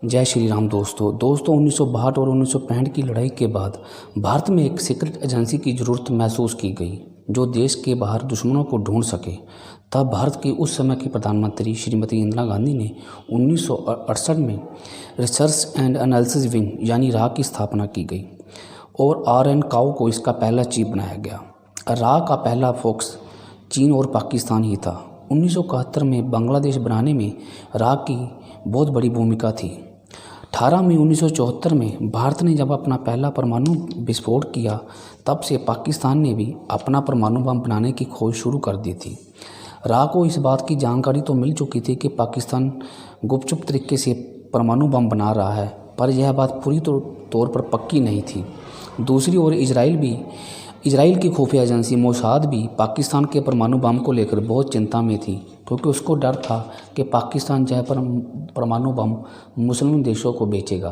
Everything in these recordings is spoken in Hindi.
जय श्री राम। दोस्तों 1962 और 1965 की लड़ाई के बाद भारत में एक सीक्रेट एजेंसी की ज़रूरत महसूस की गई जो देश के बाहर दुश्मनों को ढूंढ सके। तब भारत की उस समय की प्रधानमंत्री श्रीमती इंदिरा गांधी ने 1968 में रिसर्च एंड एनालिसिस विंग यानी राह की स्थापना की गई और RN काओ को इसका पहला चीफ बनाया गया। राह का पहला फोकस चीन और पाकिस्तान ही था। 1971 में बांग्लादेश बनाने में राह की बहुत बड़ी भूमिका थी। 18 मई 1974 में भारत ने जब अपना पहला परमाणु विस्फोट किया तब से पाकिस्तान ने भी अपना परमाणु बम बनाने की खोज शुरू कर दी थी। राह को इस बात की जानकारी तो मिल चुकी थी कि पाकिस्तान गुपचुप तरीके से परमाणु बम बना रहा है, पर यह बात पूरी तौर पर पक्की नहीं थी। दूसरी ओर इजराइल की खुफिया एजेंसी मोसाद भी पाकिस्तान के परमाणु बम को लेकर बहुत चिंता में थी, क्योंकि उसको डर था कि पाकिस्तान यह परमाणु बम मुस्लिम देशों को बेचेगा।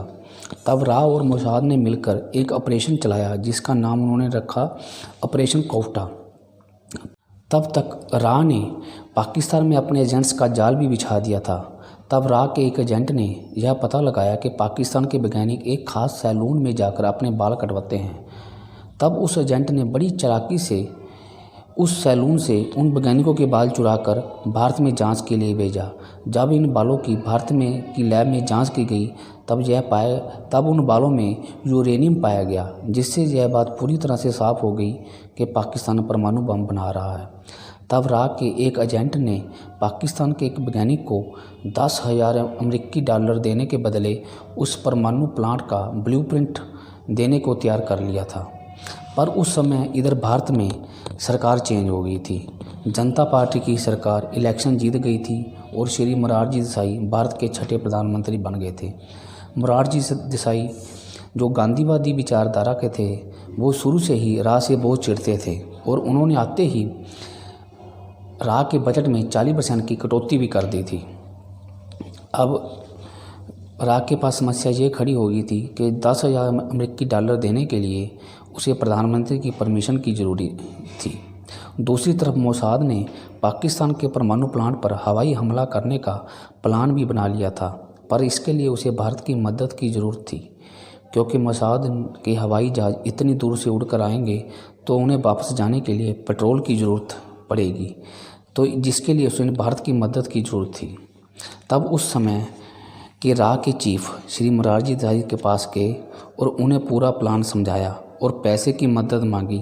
तब राह और मोसाद ने मिलकर एक ऑपरेशन चलाया जिसका नाम उन्होंने रखा ऑपरेशन कोफ्टा। तब तक राह ने पाकिस्तान में अपने एजेंट्स का जाल भी बिछा दिया था। तब राह के एक एजेंट ने यह पता लगाया कि पाकिस्तान के वैज्ञानिक एक खास सैलून में जाकर अपने बाल कटवाते हैं। तब उस एजेंट ने बड़ी चालाकी से उस सैलून से उन वैज्ञानिकों के बाल चुराकर भारत में जांच के लिए भेजा। जब इन बालों की भारत में की लैब में जांच की गई तब उन बालों में यूरेनियम पाया गया, जिससे यह बात पूरी तरह से साफ हो गई कि पाकिस्तान परमाणु बम बना रहा है। तब राह के एक एजेंट ने पाकिस्तान के एक वैज्ञानिक को $10,000 देने के बदले उस परमाणु प्लांट का ब्लूप्रिंट देने को तैयार कर लिया था। पर उस समय इधर भारत में सरकार चेंज हो गई थी। जनता पार्टी की सरकार इलेक्शन जीत गई थी और श्री मोरारजी देसाई भारत के छठे प्रधानमंत्री बन गए थे। मोरारजी देसाई जो गांधीवादी विचारधारा के थे, वो शुरू से ही राह से बहुत चिढ़ते थे और उन्होंने आते ही राह के बजट में 40% की कटौती भी कर दी थी। अब राह के पास समस्या ये खड़ी हो गई थी कि $10,000 देने के लिए उसे प्रधानमंत्री की परमिशन की ज़रूरी थी। दूसरी तरफ मोसाद ने पाकिस्तान के परमाणु प्लांट पर हवाई हमला करने का प्लान भी बना लिया था, पर इसके लिए उसे भारत की मदद की ज़रूरत थी, क्योंकि मोसाद के हवाई जहाज़ इतनी दूर से उड़कर आएंगे तो उन्हें वापस जाने के लिए पेट्रोल की ज़रूरत पड़ेगी, तो जिसके लिए उसे भारत की मदद की ज़रूरत थी। तब उस समय के राह के चीफ श्री मोरारजी देसाई के पास गए और उन्हें पूरा प्लान समझाया और पैसे की मदद मांगी,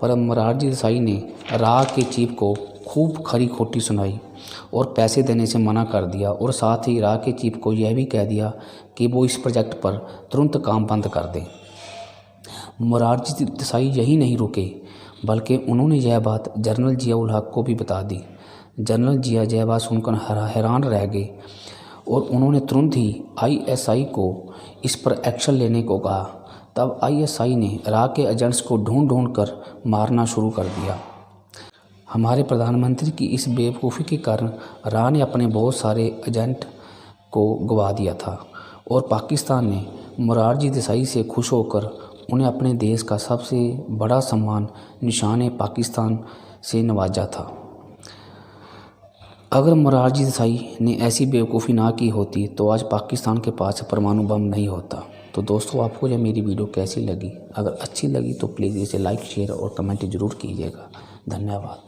पर मोरारजी देसाई ने राह के चीफ को खूब खरी खोटी सुनाई और पैसे देने से मना कर दिया, और साथ ही राह के चीफ को यह भी कह दिया कि वो इस प्रोजेक्ट पर तुरंत काम बंद कर दें। मोरारजी देसाई यही नहीं रुके, बल्कि उन्होंने यह बात जनरल जिया-उल हक को भी बता दी। जनरल जिया यह बात सुनकर हैरान रह गए और उन्होंने तुरंत ही ISI को इस पर एक्शन लेने को कहा। तब ISI ने राह के एजेंट्स को ढूंढ कर मारना शुरू कर दिया। हमारे प्रधानमंत्री की इस बेवकूफ़ी के कारण राह ने अपने बहुत सारे एजेंट को गवा दिया था और पाकिस्तान ने मोरारजी देसाई से खुश होकर उन्हें अपने देश का सबसे बड़ा सम्मान निशान-ए-पाकिस्तान से नवाजा था। अगर मोरारजी देसाई ने ऐसी बेवकूफ़ी ना की होती तो आज पाकिस्तान के पास परमाणु बम नहीं होता। तो दोस्तों, आपको यह मेरी वीडियो कैसी लगी? अगर अच्छी लगी तो प्लीज़ इसे लाइक, शेयर और कमेंट ज़रूर कीजिएगा। धन्यवाद।